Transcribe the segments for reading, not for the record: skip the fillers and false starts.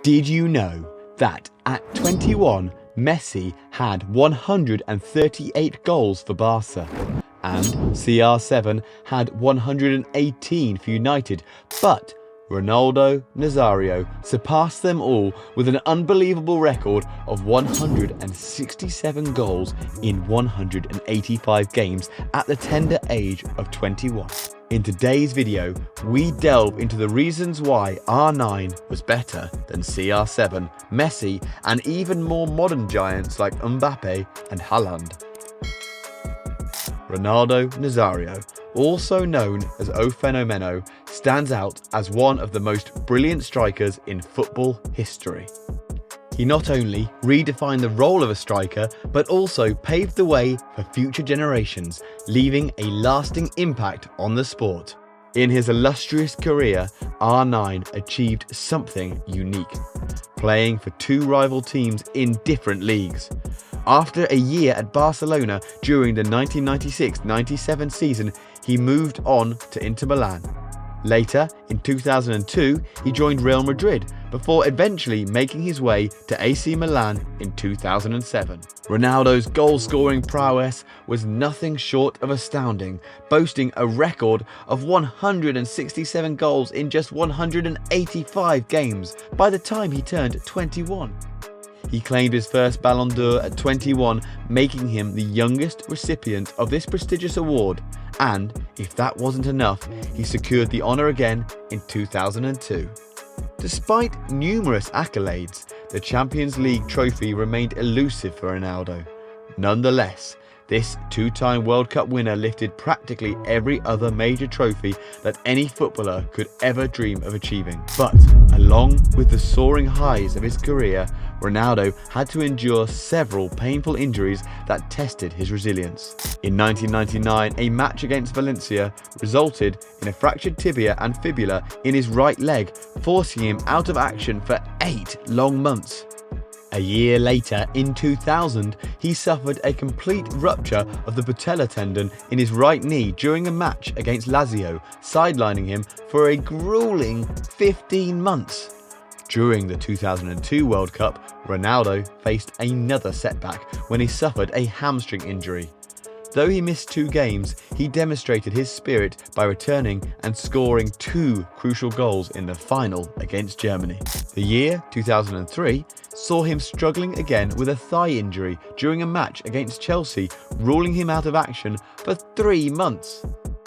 Did you know that at 21, Messi had 138 goals for Barca and CR7 had 118 for United, but Ronaldo Nazario surpassed them all with an unbelievable record of 167 goals in 185 games at the tender age of 21. In today's video, we delve into the reasons why R9 was better than CR7, Messi, and even more modern giants like Mbappe and Haaland. Ronaldo Nazario, also known as O Fenomeno, stands out as one of the most brilliant strikers in football history. He not only redefined the role of a striker, but also paved the way for future generations, leaving a lasting impact on the sport. In his illustrious career, R9 achieved something unique, playing for two rival teams in different leagues. After a year at Barcelona during the 1996-97 season, he moved on to Inter Milan. Later, in 2002, he joined Real Madrid, before eventually making his way to AC Milan in 2007. Ronaldo's goal-scoring prowess was nothing short of astounding, boasting a record of 167 goals in just 185 games by the time he turned 21. He claimed his first Ballon d'Or at 21, making him the youngest recipient of this prestigious award, and if that wasn't enough, he secured the honour again in 2002. Despite numerous accolades, the Champions League trophy remained elusive for Ronaldo. Nonetheless, this two-time World Cup winner lifted practically every other major trophy that any footballer could ever dream of achieving. But along with the soaring highs of his career, Ronaldo had to endure several painful injuries that tested his resilience. In 1999, a match against Valencia resulted in a fractured tibia and fibula in his right leg, forcing him out of action for 8 long months. A year later, in 2000, he suffered a complete rupture of the patella tendon in his right knee during a match against Lazio, sidelining him for a grueling 15 months. During the 2002 World Cup, Ronaldo faced another setback when he suffered a hamstring injury. Though he missed 2 games, he demonstrated his spirit by returning and scoring 2 crucial goals in the final against Germany. The year 2003 saw him struggling again with a thigh injury during a match against Chelsea, ruling him out of action for 3 months.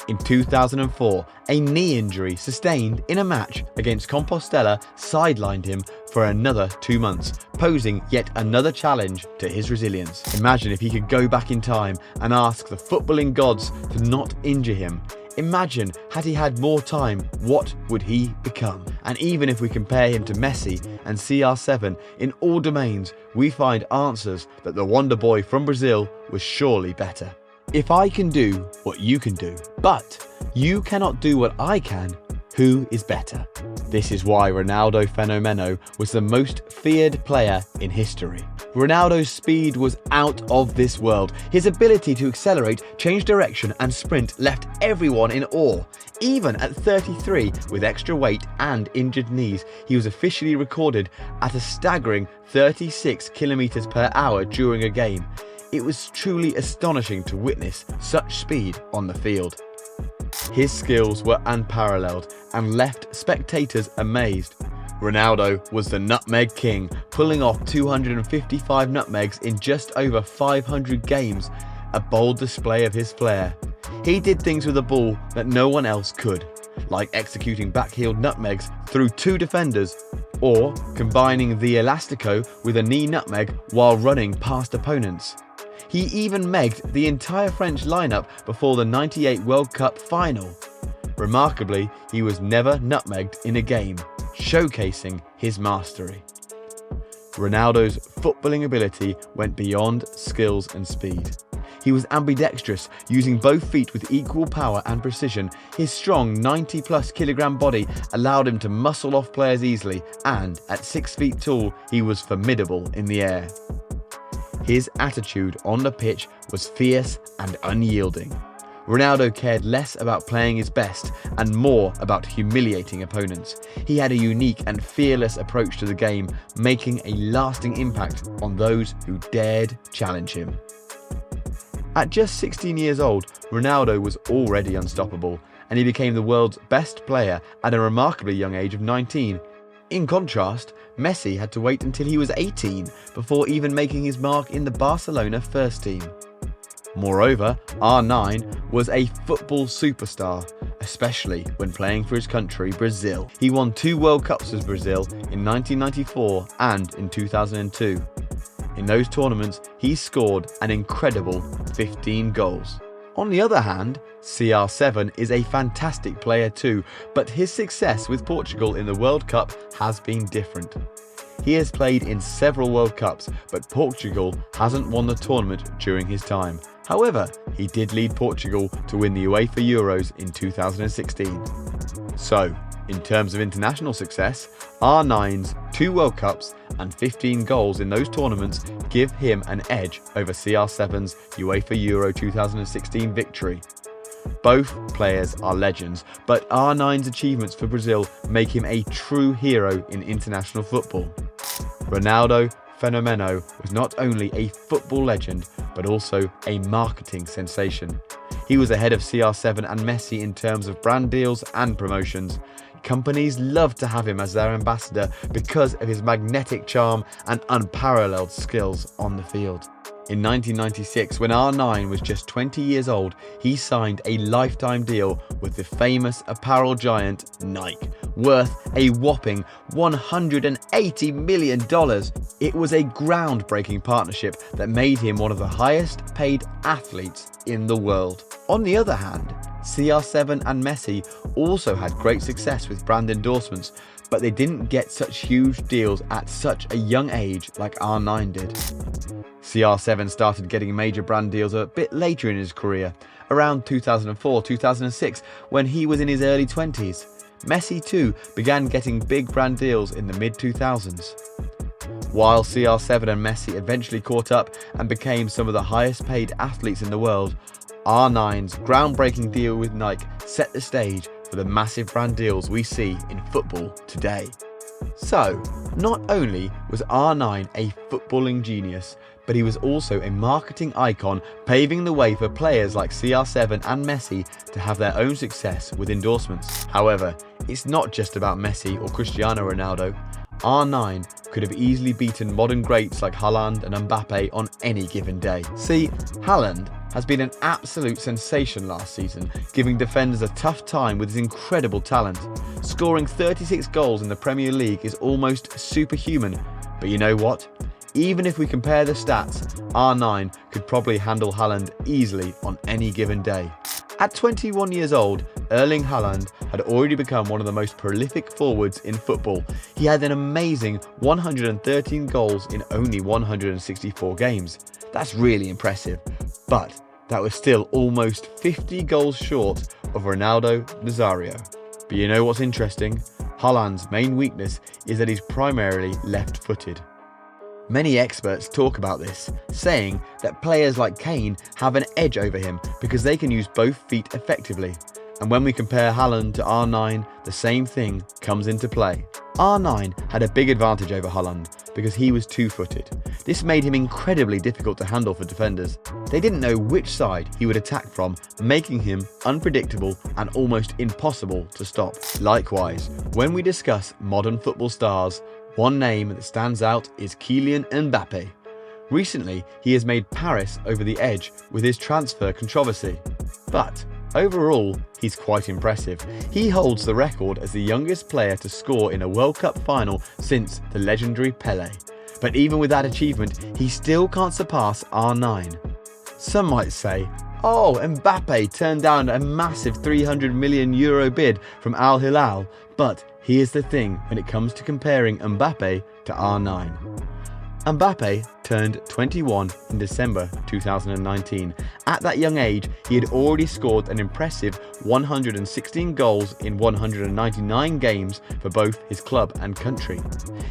In 2004, a knee injury sustained in a match against Compostela sidelined him for another 2 months, posing yet another challenge to his resilience. Imagine if he could go back in time and ask the footballing gods to not injure him. Imagine had he had more time, what would he become? And even if we compare him to Messi and CR7 in all domains, we find answers that the wonder boy from Brazil was surely better. If I can do what you can do, but you cannot do what I can, who is better? This is why Ronaldo Fenomeno was the most feared player in history. Ronaldo's speed was out of this world. His ability to accelerate, change direction and sprint left everyone in awe. Even at 33, with extra weight and injured knees, he was officially recorded at a staggering 36 km per hour during a game. It was truly astonishing to witness such speed on the field. His skills were unparalleled and left spectators amazed. Ronaldo was the nutmeg king, pulling off 255 nutmegs in just over 500 games, a bold display of his flair. He did things with the ball that no one else could, like executing backheeled nutmegs through 2 defenders, or combining the elastico with a knee nutmeg while running past opponents. He even megged the entire French lineup before the '98 World Cup final. Remarkably, he was never nutmegged in a game, showcasing his mastery. Ronaldo's footballing ability went beyond skills and speed. He was ambidextrous, using both feet with equal power and precision. His strong 90+ kilogram body allowed him to muscle off players easily, and at 6 feet tall, he was formidable in the air. His attitude on the pitch was fierce and unyielding. Ronaldo cared less about playing his best and more about humiliating opponents. He had a unique and fearless approach to the game, making a lasting impact on those who dared challenge him. At just 16 years old, Ronaldo was already unstoppable, and he became the world's best player at a remarkably young age of 19. In contrast, Messi had to wait until he was 18 before even making his mark in the Barcelona first team. Moreover, R9 was a football superstar, especially when playing for his country, Brazil. He won 2 World Cups with Brazil in 1994 and in 2002. In those tournaments, he scored an incredible 15 goals. On the other hand, CR7 is a fantastic player too, but his success with Portugal in the World Cup has been different. He has played in several World Cups, but Portugal hasn't won the tournament during his time. However, he did lead Portugal to win the UEFA Euros in 2016. So, in terms of international success, R9's 2 World Cups and 15 goals in those tournaments give him an edge over CR7's UEFA Euro 2016 victory. Both players are legends, but R9's achievements for Brazil make him a true hero in international football. Ronaldo Fenomeno was not only a football legend, but also a marketing sensation. He was ahead of CR7 and Messi in terms of brand deals and promotions. Companies loved to have him as their ambassador because of his magnetic charm and unparalleled skills on the field. In 1996, when R9 was just 20 years old, he signed a lifetime deal with the famous apparel giant Nike, worth a whopping $180 million. It was a groundbreaking partnership that made him one of the highest paid athletes in the world. On the other hand, CR7 and Messi also had great success with brand endorsements, but they didn't get such huge deals at such a young age like R9 did. CR7 started getting major brand deals a bit later in his career, around 2004-2006, when he was in his early 20s. Messi too began getting big brand deals in the mid-2000s. While CR7 and Messi eventually caught up and became some of the highest paid athletes in the world, R9's groundbreaking deal with Nike set the stage for the massive brand deals we see in football today. So, not only was R9 a footballing genius, but he was also a marketing icon, paving the way for players like CR7 and Messi to have their own success with endorsements. However, it's not just about Messi or Cristiano Ronaldo. R9 could have easily beaten modern greats like Haaland and Mbappe on any given day. See, Haaland has been an absolute sensation last season, giving defenders a tough time with his incredible talent. Scoring 36 goals in the Premier League is almost superhuman, but you know what? Even if we compare the stats, R9 could probably handle Haaland easily on any given day. At 21 years old, Erling Haaland had already become one of the most prolific forwards in football. He had an amazing 113 goals in only 164 games. That's really impressive, but that was still almost 50 goals short of Ronaldo Nazario. But you know what's interesting? Haaland's main weakness is that he's primarily left-footed. Many experts talk about this, saying that players like Kane have an edge over him because they can use both feet effectively. And when we compare Haaland to R9, the same thing comes into play. R9 had a big advantage over Haaland because he was two-footed. This made him incredibly difficult to handle for defenders. They didn't know which side he would attack from, making him unpredictable and almost impossible to stop. Likewise, when we discuss modern football stars, one name that stands out is Kylian Mbappe. Recently, he has made Paris over the edge with his transfer controversy. But overall, he's quite impressive. He holds the record as the youngest player to score in a World Cup final since the legendary Pelé. But even with that achievement, he still can't surpass R9. Some might say, oh, Mbappe turned down a massive €300 million bid from Al Hilal, but here's the thing when it comes to comparing Mbappe to R9. Mbappe turned 21 in December 2019. At that young age, he had already scored an impressive 116 goals in 199 games for both his club and country.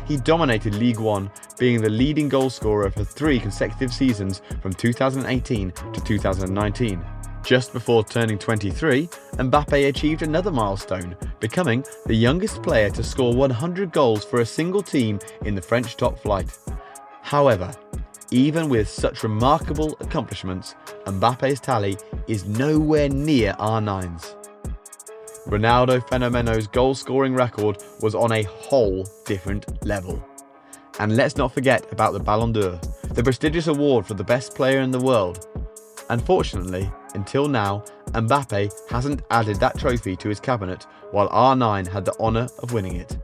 He dominated League One, being the leading goal scorer for 3 consecutive seasons from 2018 to 2019. Just before turning 23, Mbappe achieved another milestone, becoming the youngest player to score 100 goals for a single team in the French top flight. However, even with such remarkable accomplishments, Mbappe's tally is nowhere near R9's. Ronaldo Fenomeno's goal-scoring record was on a whole different level. And let's not forget about the Ballon d'Or, the prestigious award for the best player in the world. Unfortunately, until now, Mbappe hasn't added that trophy to his cabinet, while R9 had the honour of winning it.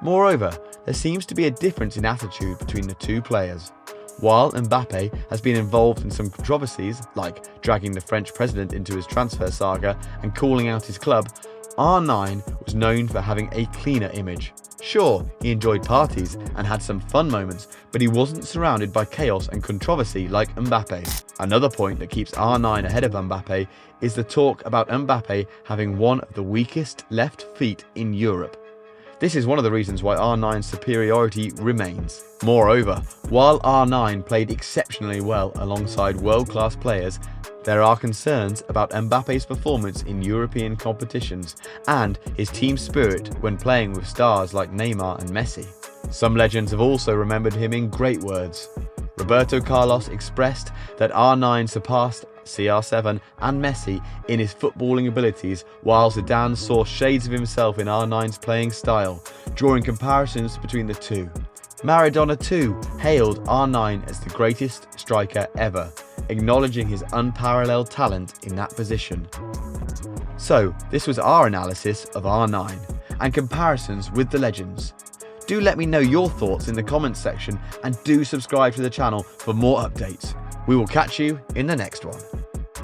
Moreover, there seems to be a difference in attitude between the two players. While Mbappe has been involved in some controversies, like dragging the French president into his transfer saga and calling out his club, R9 was known for having a cleaner image. Sure, he enjoyed parties and had some fun moments, but he wasn't surrounded by chaos and controversy like Mbappe. Another point that keeps R9 ahead of Mbappe is the talk about Mbappe having one of the weakest left feet in Europe. This is one of the reasons why R9's superiority remains. Moreover, while R9 played exceptionally well alongside world-class players, there are concerns about Mbappe's performance in European competitions and his team spirit when playing with stars like Neymar and Messi. Some legends have also remembered him in great words. Roberto Carlos expressed that R9 surpassed CR7 and Messi in his footballing abilities, while Zidane saw shades of himself in R9's playing style, drawing comparisons between the two. Maradona too hailed R9 as the greatest striker ever, acknowledging his unparalleled talent in that position. So, this was our analysis of R9 and comparisons with the legends. Do let me know your thoughts in the comments section and do subscribe to the channel for more updates. We will catch you in the next one.